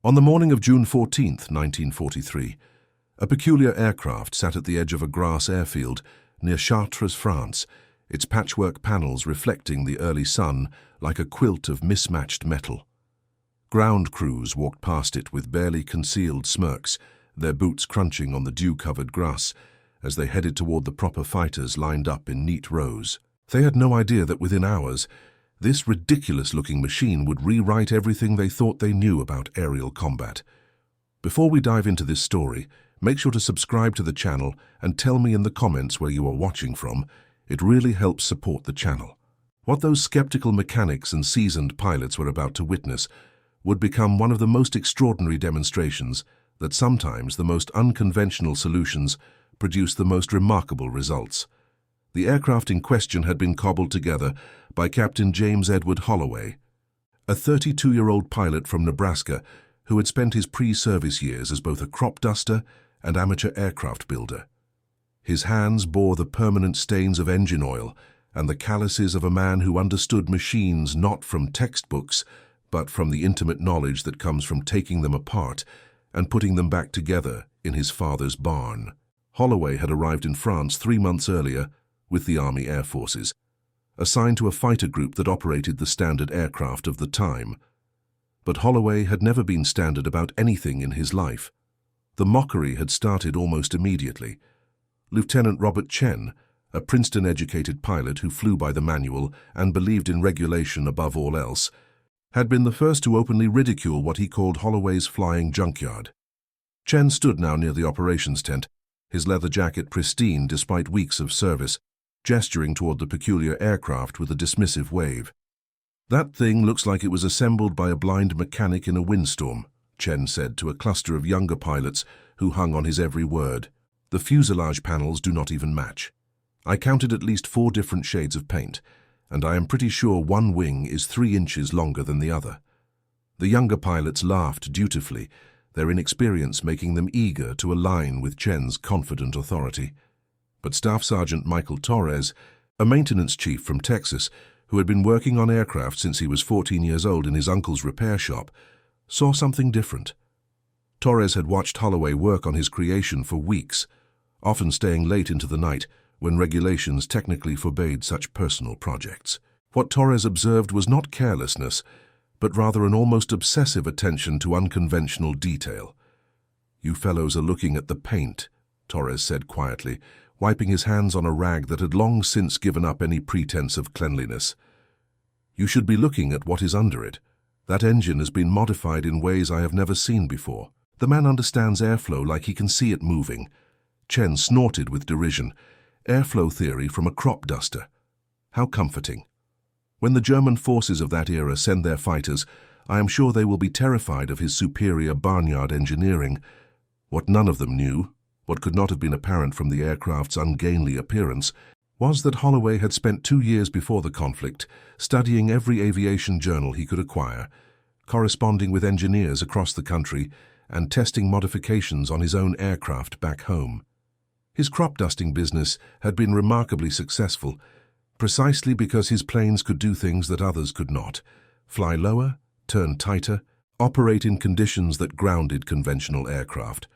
On the morning of June 14, 1943, a peculiar aircraft sat at the edge of a grass airfield near Chartres, France, its patchwork panels reflecting the early sun like a quilt of mismatched metal. Ground crews walked past it with barely concealed smirks, their boots crunching on the dew-covered grass as they headed toward the proper fighters lined up in neat rows. They had no idea that within hours, this ridiculous-looking machine would rewrite everything they thought they knew about aerial combat. Before we dive into this story, make sure to subscribe to the channel and tell me in the comments where you are watching from. It really helps support the channel. What those skeptical mechanics and seasoned pilots were about to witness would become one of the most extraordinary demonstrations that sometimes the most unconventional solutions produce the most remarkable results. The aircraft in question had been cobbled together by Captain James Edward Holloway, a 32-year-old pilot from Nebraska who had spent his pre-service years as both a crop duster and amateur aircraft builder. His hands bore the permanent stains of engine oil and the calluses of a man who understood machines not from textbooks, but from the intimate knowledge that comes from taking them apart and putting them back together in his father's barn. Holloway had arrived in France 3 months earlier with the Army Air Forces, assigned to a fighter group that operated the standard aircraft of the time. But Holloway had never been standard about anything in his life. The mockery had started almost immediately. Lieutenant Robert Chen, a Princeton-educated pilot who flew by the manual and believed in regulation above all else, had been the first to openly ridicule what he called Holloway's flying junkyard. Chen stood now near the operations tent, his leather jacket pristine despite weeks of service, gesturing toward the peculiar aircraft with a dismissive wave. "That thing looks like it was assembled by a blind mechanic in a windstorm," Chen said to a cluster of younger pilots who hung on his every word. "The fuselage panels do not even match. I counted at least 4 different shades of paint, and I am pretty sure one wing is 3 inches longer than the other." The younger pilots laughed dutifully, their inexperience making them eager to align with Chen's confident authority. But Staff Sergeant Michael Torres, a maintenance chief from Texas who had been working on aircraft since he was 14 years old in his uncle's repair shop, saw something different. Torres had watched Holloway work on his creation for weeks, often staying late into the night when regulations technically forbade such personal projects. What Torres observed was not carelessness, but rather an almost obsessive attention to unconventional detail. "You fellows are looking at the paint," Torres said quietly, wiping his hands on a rag that had long since given up any pretense of cleanliness. "You should be looking at what is under it. That engine has been modified in ways I have never seen before. The man understands airflow like he can see it moving." Chen snorted with derision. Airflow theory from a crop duster. How comforting. When the German forces of that era send their fighters, I am sure they will be terrified of his superior barnyard engineering. What none of them knew, what could not have been apparent from the aircraft's ungainly appearance, was that Holloway had spent 2 years before the conflict studying every aviation journal he could acquire, corresponding with engineers across the country, and testing modifications on his own aircraft back home. His crop dusting business had been remarkably successful, precisely because his planes could do things that others could not: fly lower, turn tighter, operate in conditions that grounded conventional aircraft.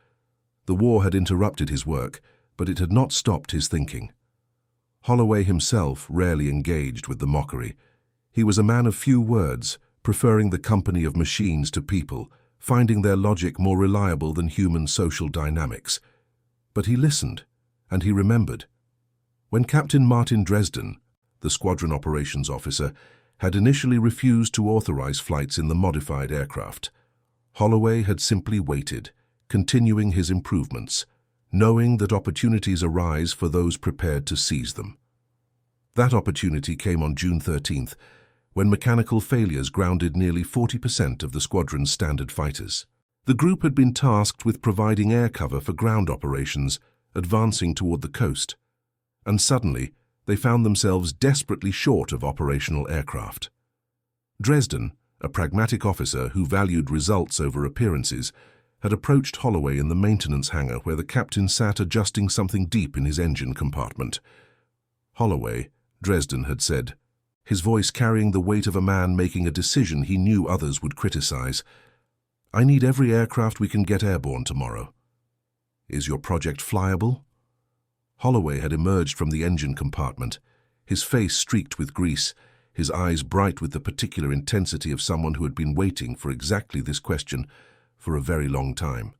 The war had interrupted his work, but it had not stopped his thinking. Holloway himself rarely engaged with the mockery. He was a man of few words, preferring the company of machines to people, finding their logic more reliable than human social dynamics. But he listened, and he remembered. When Captain Martin Dresden, the squadron operations officer, had initially refused to authorize flights in the modified aircraft, Holloway had simply waited, continuing his improvements, knowing that opportunities arise for those prepared to seize them. That opportunity came on June 13th, when mechanical failures grounded nearly 40% of the squadron's standard fighters. The group had been tasked with providing air cover for ground operations, advancing toward the coast, and suddenly they found themselves desperately short of operational aircraft. Dresden, a pragmatic officer who valued results over appearances, had approached Holloway in the maintenance hangar where the captain sat adjusting something deep in his engine compartment. "Holloway," Dresden had said, his voice carrying the weight of a man making a decision he knew others would criticize, I need every aircraft we can get airborne tomorrow. Is your project flyable? Holloway had emerged from the engine compartment, his face streaked with grease, his eyes bright with the particular intensity of someone who had been waiting for exactly this question for a very long time.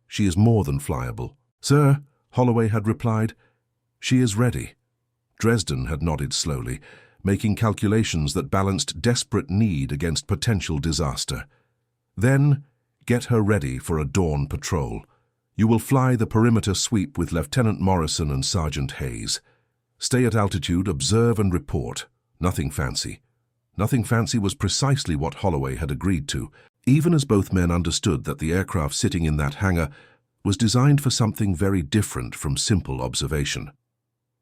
She is more than flyable. Sir, Holloway had replied, she is ready. Dresden had nodded slowly, making calculations that balanced desperate need against potential disaster. Then, get her ready for a dawn patrol. You will fly the perimeter sweep with Lieutenant Morrison and Sergeant Hayes. Stay at altitude, observe and report. Nothing fancy. Nothing fancy was precisely what Holloway had agreed to, even as both men understood that the aircraft sitting in that hangar was designed for something very different from simple observation.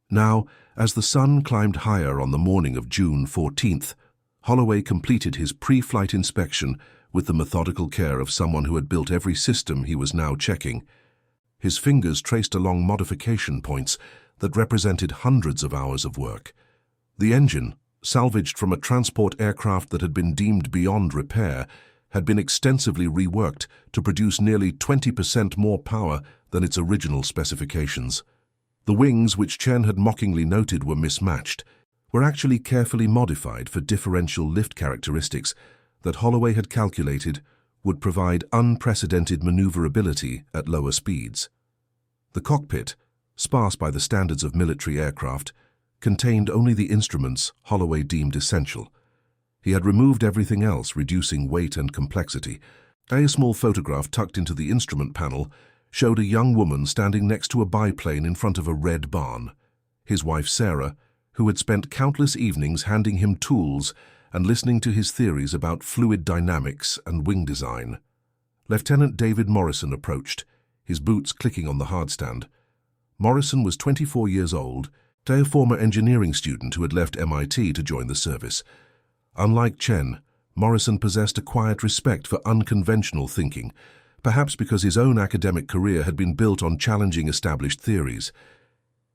Now, as the sun climbed higher on the morning of June 14th, Holloway completed his pre-flight inspection with the methodical care of someone who had built every system he was now checking. His fingers traced along modification points that represented hundreds of hours of work. The engine, salvaged from a transport aircraft that had been deemed beyond repair, had been extensively reworked to produce nearly 20% more power than its original specifications. The wings, which Chen had mockingly noted were mismatched, were actually carefully modified for differential lift characteristics that Holloway had calculated would provide unprecedented maneuverability at lower speeds. The cockpit, sparse by the standards of military aircraft, contained only the instruments Holloway deemed essential. He had removed everything else, reducing weight and complexity. A small photograph tucked into the instrument panel showed a young woman standing next to a biplane in front of a red barn. His wife Sarah, who had spent countless evenings handing him tools and listening to his theories about fluid dynamics and wing design. Lieutenant David Morrison approached, his boots clicking on the hardstand. Morrison was 24 years old, a former engineering student who had left MIT to join the service. Unlike Chen, Morrison possessed a quiet respect for unconventional thinking, perhaps because his own academic career had been built on challenging established theories.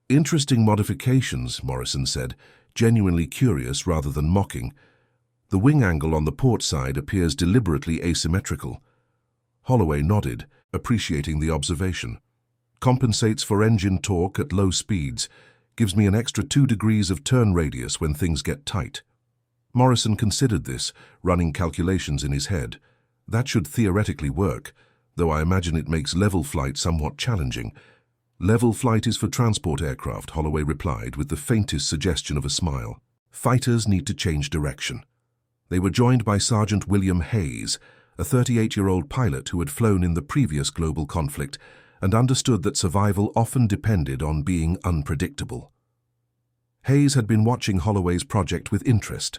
Interesting modifications, Morrison said, genuinely curious rather than mocking. The wing angle on the port side appears deliberately asymmetrical. Holloway nodded, appreciating the observation. Compensates for engine torque at low speeds, gives me an extra 2 degrees of turn radius when things get tight. Morrison considered this, running calculations in his head. That should theoretically work, though I imagine it makes level flight somewhat challenging. Level flight is for transport aircraft, Holloway replied with the faintest suggestion of a smile. Fighters need to change direction. They were joined by Sergeant William Hayes, a 38-year-old pilot who had flown in the previous global conflict and understood that survival often depended on being unpredictable. Hayes had been watching Holloway's project with interest,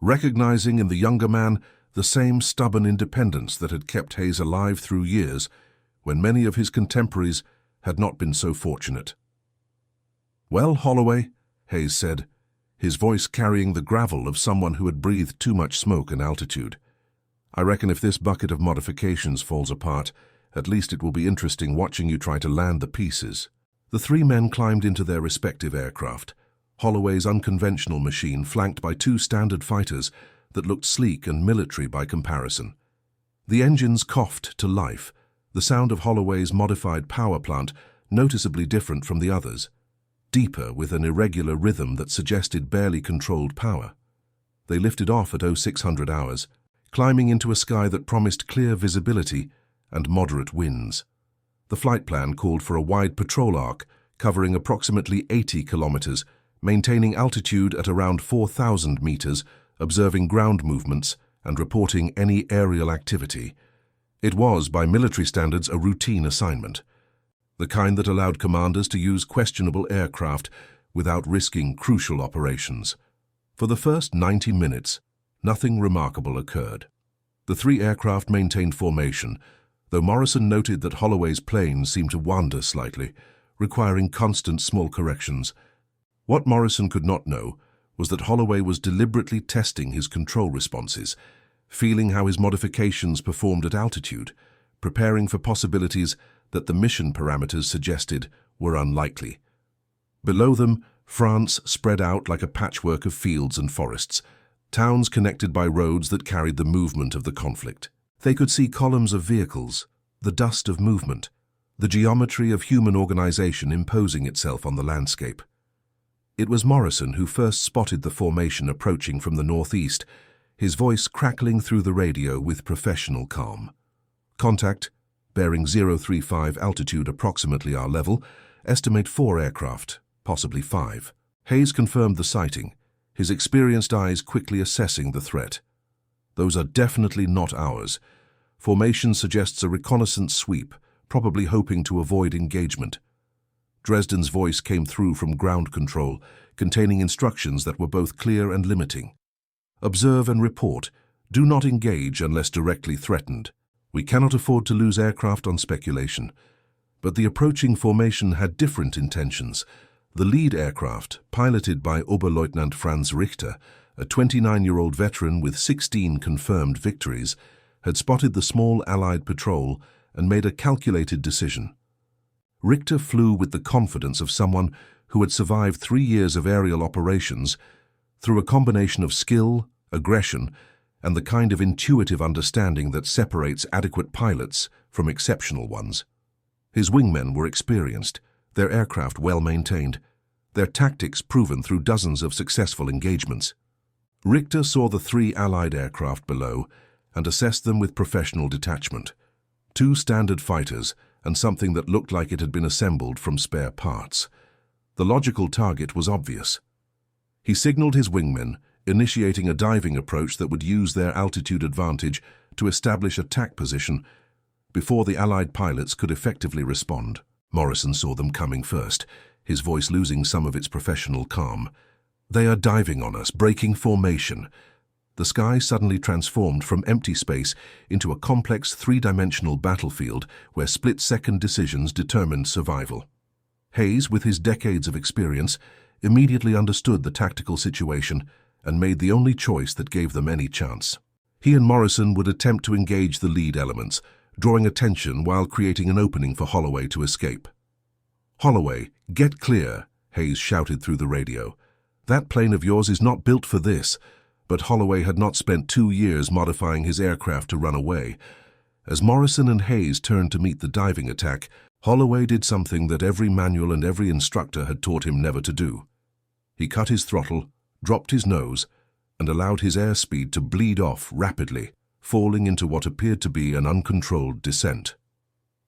recognizing in the younger man the same stubborn independence that had kept Hayes alive through years when many of his contemporaries had not been so fortunate. "Well, Holloway," Hayes said, his voice carrying the gravel of someone who had breathed too much smoke and altitude. "I reckon if this bucket of modifications falls apart, at least it will be interesting watching you try to land the pieces." The 3 men climbed into their respective aircraft, Holloway's unconventional machine flanked by 2 standard fighters that looked sleek and military by comparison. The engines coughed to life, the sound of Holloway's modified power plant noticeably different from the others, deeper with an irregular rhythm that suggested barely controlled power. They lifted off at 0600 hours, climbing into a sky that promised clear visibility and moderate winds. The flight plan called for a wide patrol arc covering approximately 80 kilometers, maintaining altitude at around 4,000 meters, observing ground movements and reporting any aerial activity. It was, by military standards, a routine assignment, the kind that allowed commanders to use questionable aircraft without risking crucial operations. For the first 90 minutes, nothing remarkable occurred. The 3 aircraft maintained formation, though Morrison noted that Holloway's plane seemed to wander slightly, requiring constant small corrections. What Morrison could not know was that Holloway was deliberately testing his control responses, feeling how his modifications performed at altitude, preparing for possibilities that the mission parameters suggested were unlikely. Below them, France spread out like a patchwork of fields and forests, towns connected by roads that carried the movement of the conflict. They could see columns of vehicles, the dust of movement, the geometry of human organization imposing itself on the landscape. It was Morrison who first spotted the formation approaching from the northeast, his voice crackling through the radio with professional calm. Contact, bearing 035 altitude approximately our level, estimate 4 aircraft, possibly 5. Hayes confirmed the sighting, his experienced eyes quickly assessing the threat. Those are definitely not ours. Formation suggests a reconnaissance sweep, probably hoping to avoid engagement. Dresden's voice came through from ground control, containing instructions that were both clear and limiting. Observe and report. Do not engage unless directly threatened. We cannot afford to lose aircraft on speculation. But the approaching formation had different intentions. The lead aircraft, piloted by Oberleutnant Franz Richter, a 29-year-old veteran with 16 confirmed victories, had spotted the small Allied patrol and made a calculated decision. Richter flew with the confidence of someone who had survived 3 years of aerial operations through a combination of skill, aggression, and the kind of intuitive understanding that separates adequate pilots from exceptional ones. His wingmen were experienced, their aircraft well-maintained, their tactics proven through dozens of successful engagements. Richter saw the 3 Allied aircraft below and assessed them with professional detachment. 2 standard fighters and something that looked like it had been assembled from spare parts. The logical target was obvious. He signaled his wingmen, initiating a diving approach that would use their altitude advantage to establish attack position before the Allied pilots could effectively respond. Morrison saw them coming first, his voice losing some of its professional calm. They are diving on us, breaking formation. The sky suddenly transformed from empty space into a complex 3-dimensional battlefield where split-second decisions determined survival. Hayes, with his decades of experience, immediately understood the tactical situation and made the only choice that gave them any chance. He and Morrison would attempt to engage the lead elements, drawing attention while creating an opening for Holloway to escape. "Holloway, get clear," Hayes shouted through the radio. "That plane of yours is not built for this." But Holloway had not spent 2 years modifying his aircraft to run away. As Morrison and Hayes turned to meet the diving attack, Holloway did something that every manual and every instructor had taught him never to do. He cut his throttle, dropped his nose, and allowed his airspeed to bleed off rapidly, falling into what appeared to be an uncontrolled descent.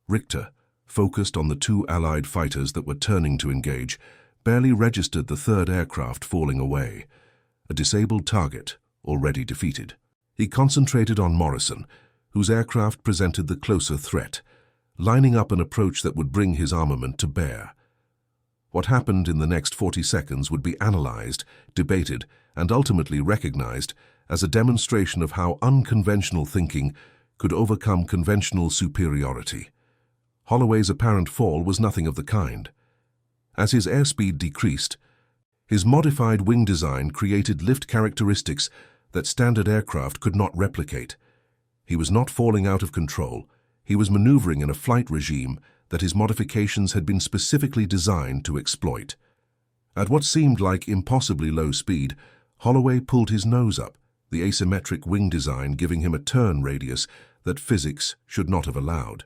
Richter, focused on the 2 Allied fighters that were turning to engage, barely registered the 3rd aircraft falling away. A disabled target, already defeated. He concentrated on Morrison, whose aircraft presented the closer threat, lining up an approach that would bring his armament to bear. What happened in the next 40 seconds would be analyzed, debated, and ultimately recognized as a demonstration of how unconventional thinking could overcome conventional superiority. Holloway's apparent fall was nothing of the kind. As his airspeed decreased, his modified wing design created lift characteristics that standard aircraft could not replicate. He was not falling out of control. He was maneuvering in a flight regime that his modifications had been specifically designed to exploit. At what seemed like impossibly low speed, Holloway pulled his nose up, the asymmetric wing design giving him a turn radius that physics should not have allowed.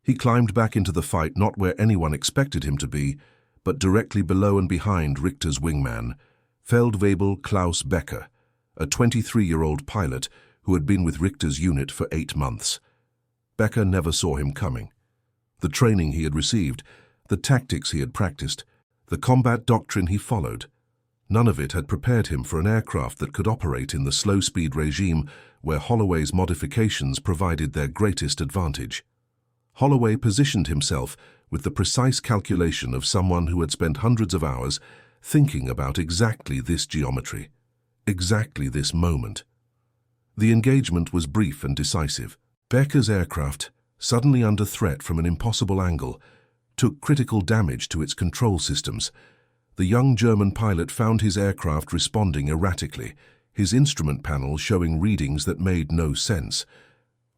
He climbed back into the fight not where anyone expected him to be, but directly below and behind Richter's wingman, Feldwebel Klaus Becker, a 23-year-old pilot who had been with Richter's unit for 8 months. Becker never saw him coming. The training he had received, the tactics he had practiced, the combat doctrine he followed, none of it had prepared him for an aircraft that could operate in the slow-speed regime where Holloway's modifications provided their greatest advantage. Holloway positioned himself with the precise calculation of someone who had spent hundreds of hours thinking about exactly this geometry, exactly this moment. The engagement was brief and decisive. Becker's aircraft, suddenly under threat from an impossible angle, took critical damage to its control systems. The young German pilot found his aircraft responding erratically, his instrument panel showing readings that made no sense.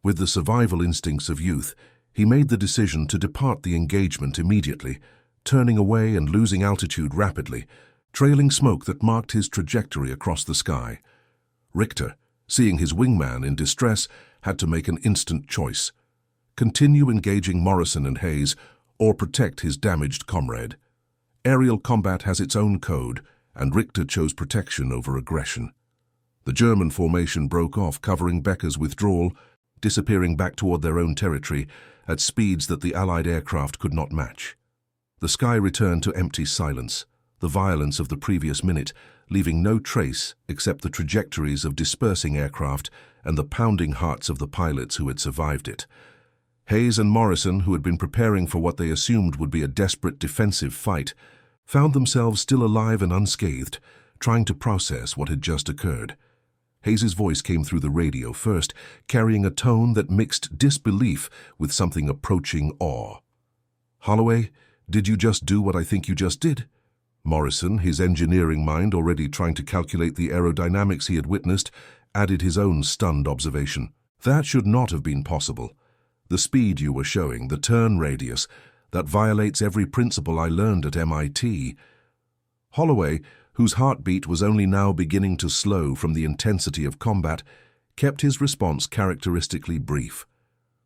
With the survival instincts of youth, he made the decision to depart the engagement immediately, turning away and losing altitude rapidly, trailing smoke that marked his trajectory across the sky. Richter, seeing his wingman in distress, had to make an instant choice: continue engaging Morrison and Hayes or protect his damaged comrade. Aerial combat has its own code, and Richter chose protection over aggression. The German formation broke off, covering Becker's withdrawal, disappearing back toward their own territory at speeds that the Allied aircraft could not match. The sky returned to empty silence, the violence of the previous minute leaving no trace except the trajectories of dispersing aircraft and the pounding hearts of the pilots who had survived it. Hayes and Morrison, who had been preparing for what they assumed would be a desperate defensive fight, found themselves still alive and unscathed, trying to process what had just occurred. Hayes's voice came through the radio first, carrying a tone that mixed disbelief with something approaching awe. "Holloway, did you just do what I think you just did?" Morrison, his engineering mind already trying to calculate the aerodynamics he had witnessed, added his own stunned observation. "That should not have been possible. The speed you were showing, the turn radius, that violates every principle I learned at MIT." Holloway, whose heartbeat was only now beginning to slow from the intensity of combat, kept his response characteristically brief.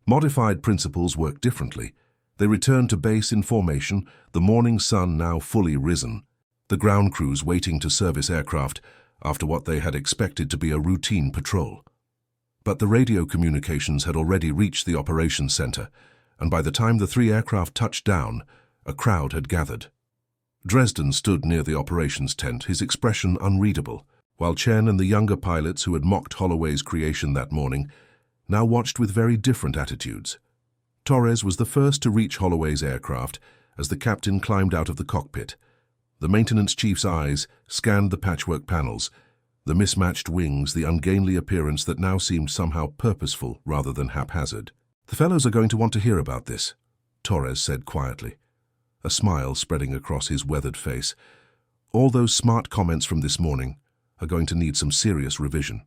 Modified principles work differently. They returned to base in formation, the morning sun now fully risen, the ground crews waiting to service aircraft after what they had expected to be a routine patrol. But the radio communications had already reached the operations center, and by the time the 3 aircraft touched down, a crowd had gathered. Dresden stood near the operations tent, his expression unreadable, while Chen and the younger pilots who had mocked Holloway's creation that morning now watched with very different attitudes. Torres was the first to reach Holloway's aircraft as the captain climbed out of the cockpit. The maintenance chief's eyes scanned the patchwork panels, the mismatched wings, the ungainly appearance that now seemed somehow purposeful rather than haphazard. "The fellows are going to want to hear about this," Torres said quietly, a smile spreading across his weathered face. "All those smart comments from this morning are going to need some serious revision."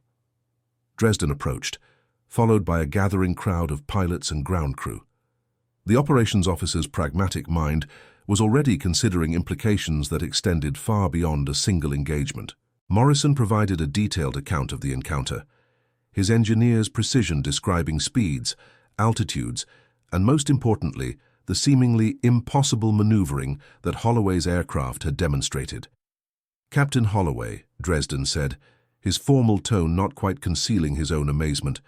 Dresden approached, followed by a gathering crowd of pilots and ground crew. The operations officer's pragmatic mind was already considering implications that extended far beyond a single engagement. Morrison provided a detailed account of the encounter, his engineer's precision describing speeds, altitudes, and most importantly, the seemingly impossible maneuvering that Holloway's aircraft had demonstrated. "Captain Holloway," Dresden said, his formal tone not quite concealing his own amazement,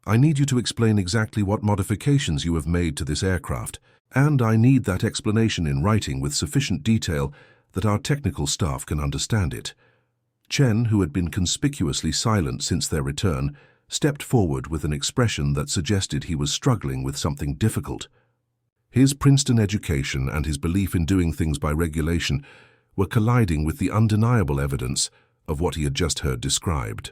"I need you to explain exactly what modifications you have made to this aircraft, and I need that explanation in writing with sufficient detail that our technical staff can understand it." Chen, who had been conspicuously silent since their return, stepped forward with an expression that suggested he was struggling with something difficult. His Princeton education and his belief in doing things by regulation were colliding with the undeniable evidence of what he had just heard described.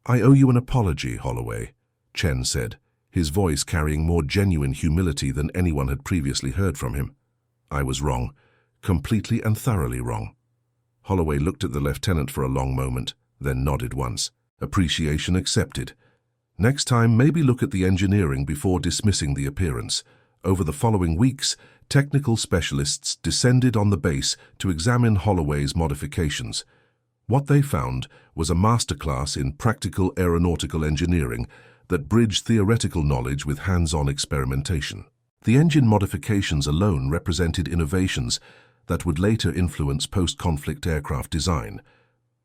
"I owe you an apology, Holloway," Chen said, his voice carrying more genuine humility than anyone had previously heard from him. "I was wrong, completely and thoroughly wrong." Holloway looked at the lieutenant for a long moment, then nodded once. Appreciation accepted. Next time, maybe look at the engineering before dismissing the appearance. Over the following weeks, technical specialists descended on the base to examine Holloway's modifications. What they found was a masterclass in practical aeronautical engineering that bridged theoretical knowledge with hands-on experimentation. The engine modifications alone represented innovations that would later influence post-conflict aircraft design.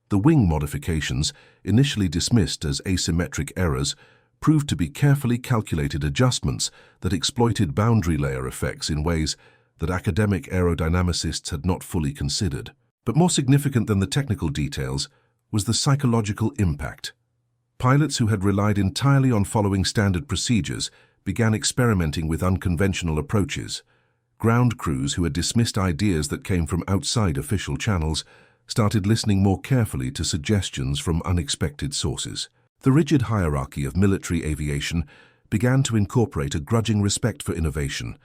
The wing modifications, initially dismissed as asymmetric errors, proved to be carefully calculated adjustments that exploited boundary layer effects in ways that academic aerodynamicists had not fully considered. But more significant than the technical details was the psychological impact. Pilots who had relied entirely on following standard procedures began experimenting with unconventional approaches. Ground crews who had dismissed ideas that came from outside official channels started listening more carefully to suggestions from unexpected sources. The rigid hierarchy of military aviation began to incorporate a grudging respect for innovation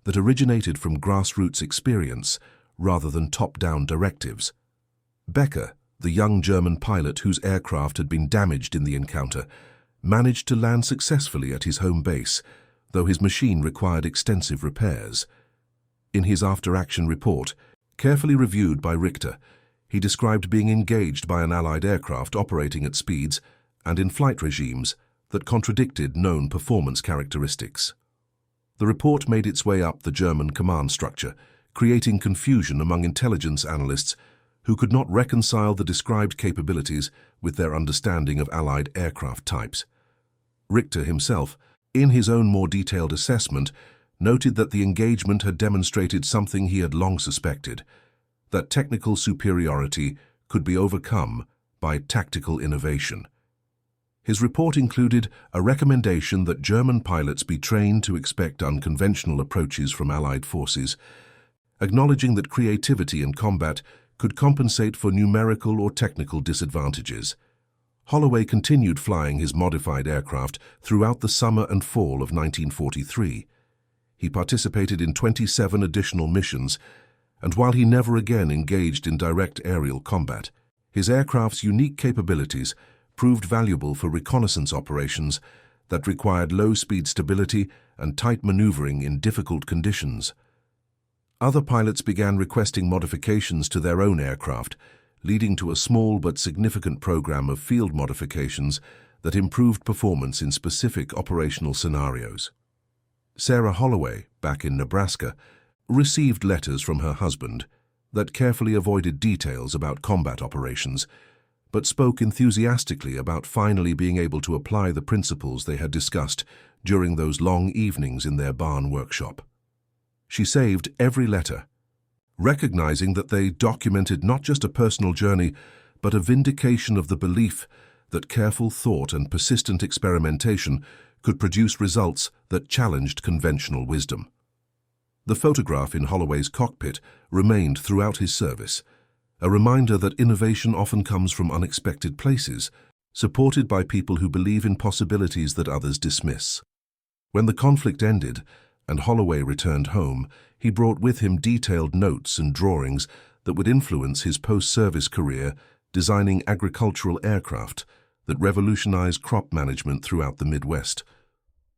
that originated from grassroots experience rather than top-down directives. Becker, the young German pilot whose aircraft had been damaged in the encounter, managed to land successfully at his home base, though his machine required extensive repairs. In his after-action report, carefully reviewed by Richter, he described being engaged by an Allied aircraft operating at speeds and in flight regimes that contradicted known performance characteristics. The report made its way up the German command structure, creating confusion among intelligence analysts who could not reconcile the described capabilities with their understanding of Allied aircraft types. Richter himself, in his own more detailed assessment, noted that the engagement had demonstrated something he had long suspected, that technical superiority could be overcome by tactical innovation. His report included a recommendation that German pilots be trained to expect unconventional approaches from Allied forces, acknowledging that creativity in combat could compensate for numerical or technical disadvantages. Holloway continued flying his modified aircraft throughout the summer and fall of 1943. He participated in 27 additional missions, and while he never again engaged in direct aerial combat, his aircraft's unique capabilities proved valuable for reconnaissance operations that required low-speed stability and tight maneuvering in difficult conditions. Other pilots began requesting modifications to their own aircraft, leading to a small but significant program of field modifications that improved performance in specific operational scenarios. Sarah Holloway, back in Nebraska, received letters from her husband that carefully avoided details about combat operations, but spoke enthusiastically about finally being able to apply the principles they had discussed during those long evenings in their barn workshop. She saved every letter, recognizing that they documented not just a personal journey, but a vindication of the belief that careful thought and persistent experimentation could produce results that challenged conventional wisdom. The photograph in Holloway's cockpit remained throughout his service, a reminder that innovation often comes from unexpected places, supported by people who believe in possibilities that others dismiss. When the conflict ended and Holloway returned home, he brought with him detailed notes and drawings that would influence his post-service career designing agricultural aircraft that revolutionized crop management throughout the Midwest.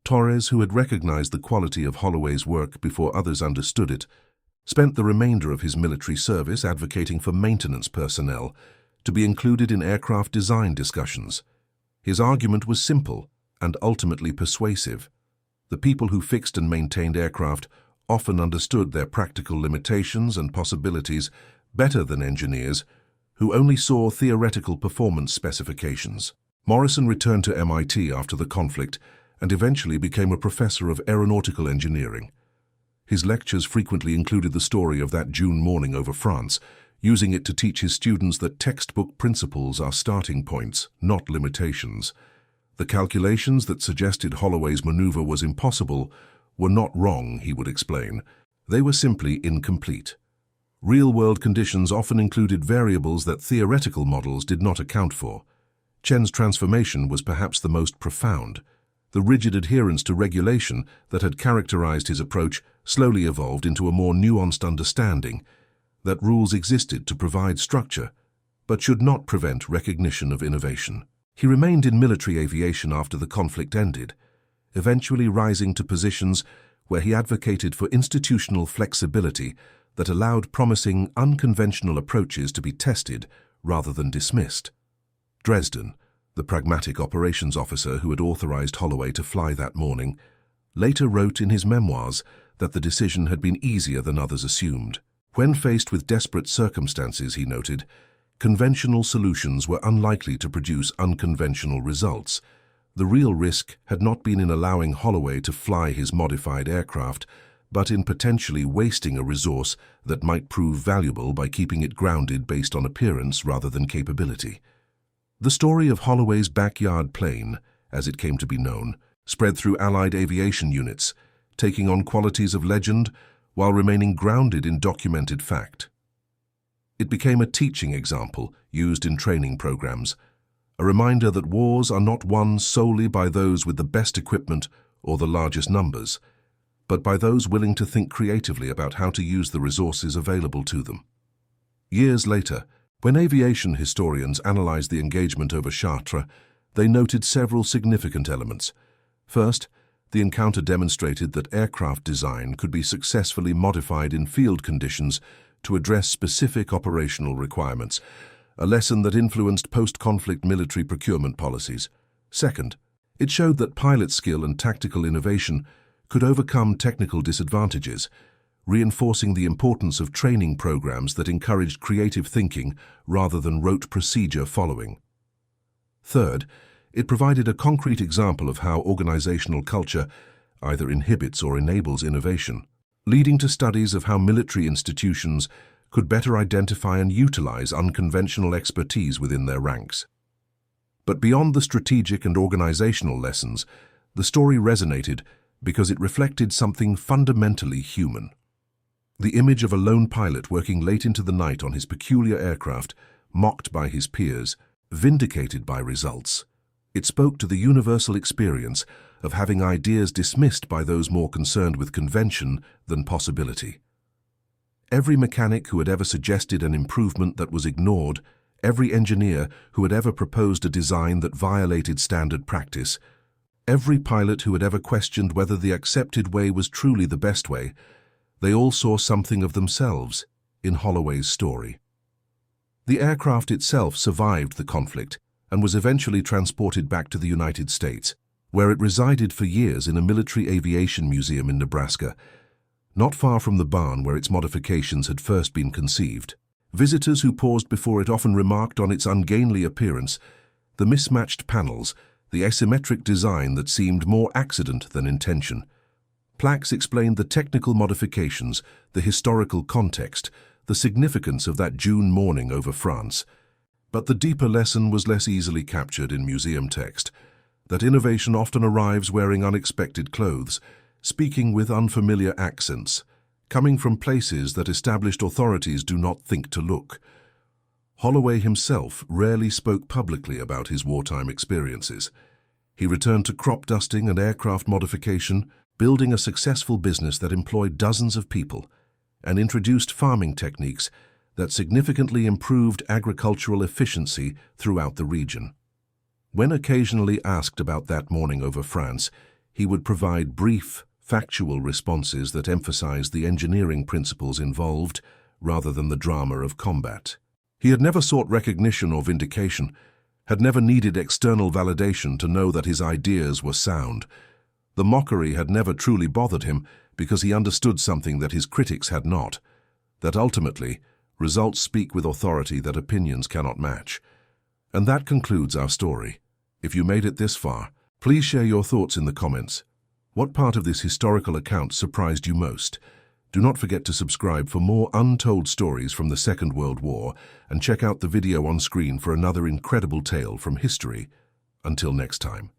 Torres, who had recognized the quality of Holloway's work before others understood it, spent the remainder of his military service advocating for maintenance personnel to be included in aircraft design discussions. His argument was simple and ultimately persuasive. The people who fixed and maintained aircraft often understood their practical limitations and possibilities better than engineers who only saw theoretical performance specifications. Morrison returned to MIT after the conflict and eventually became a professor of aeronautical engineering. His lectures frequently included the story of that June morning over France, using it to teach his students that textbook principles are starting points, not limitations. The calculations that suggested Holloway's maneuver was impossible were not wrong, he would explain. They were simply incomplete. Real-world conditions often included variables that theoretical models did not account for. Chen's transformation was perhaps the most profound. The rigid adherence to regulation that had characterized his approach slowly evolved into a more nuanced understanding that rules existed to provide structure, but should not prevent recognition of innovation. He remained in military aviation after the conflict ended, eventually rising to positions where he advocated for institutional flexibility that allowed promising unconventional approaches to be tested rather than dismissed. Dresden, the pragmatic operations officer who had authorized Holloway to fly that morning, later wrote in his memoirs that the decision had been easier than others assumed. When faced with desperate circumstances, he noted, conventional solutions were unlikely to produce unconventional results. The real risk had not been in allowing Holloway to fly his modified aircraft, but in potentially wasting a resource that might prove valuable by keeping it grounded based on appearance rather than capability. The story of Holloway's backyard plane, as it came to be known, spread through Allied aviation units, taking on qualities of legend while remaining grounded in documented fact. It became a teaching example used in training programs, a reminder that wars are not won solely by those with the best equipment or the largest numbers, but by those willing to think creatively about how to use the resources available to them. Years later, when aviation historians analyzed the engagement over Chartres, they noted several significant elements. First, the encounter demonstrated that aircraft design could be successfully modified in field conditions to address specific operational requirements, a lesson that influenced post-conflict military procurement policies. Second, It showed that pilot skill and tactical innovation could overcome technical disadvantages, reinforcing the importance of training programs that encouraged creative thinking rather than rote procedure following. Third, it provided a concrete example of how organizational culture either inhibits or enables innovation, leading to studies of how military institutions could better identify and utilize unconventional expertise within their ranks. But beyond the strategic and organizational lessons, the story resonated because it reflected something fundamentally human. The image of a lone pilot working late into the night on his peculiar aircraft, mocked by his peers, vindicated by results. It spoke to the universal experience of having ideas dismissed by those more concerned with convention than possibility. Every mechanic who had ever suggested an improvement that was ignored, every engineer who had ever proposed a design that violated standard practice, every pilot who had ever questioned whether the accepted way was truly the best way, they all saw something of themselves in Holloway's story. The aircraft itself survived the conflict and was eventually transported back to the United States, where it resided for years in a military aviation museum in Nebraska, not far from the barn where its modifications had first been conceived. Visitors who paused before it often remarked on its ungainly appearance, the mismatched panels, the asymmetric design that seemed more accident than intention. Plaques explained the technical modifications, the historical context, the significance of that June morning over France. But the deeper lesson was less easily captured in museum text, that innovation often arrives wearing unexpected clothes, speaking with unfamiliar accents, coming from places that established authorities do not think to look. Holloway himself rarely spoke publicly about his wartime experiences. He returned to crop dusting and aircraft modification, building a successful business that employed dozens of people, and introduced farming techniques that significantly improved agricultural efficiency throughout the region. When occasionally asked about that morning over France, he would provide brief, factual responses that emphasized the engineering principles involved rather than the drama of combat. He had never sought recognition or vindication, had never needed external validation to know that his ideas were sound. The mockery had never truly bothered him because he understood something that his critics had not, that ultimately, results speak with authority that opinions cannot match. And that concludes our story. If you made it this far, please share your thoughts in the comments. What part of this historical account surprised you most? Do not forget to subscribe for more untold stories from the Second World War and check out the video on screen for another incredible tale from history. Until next time.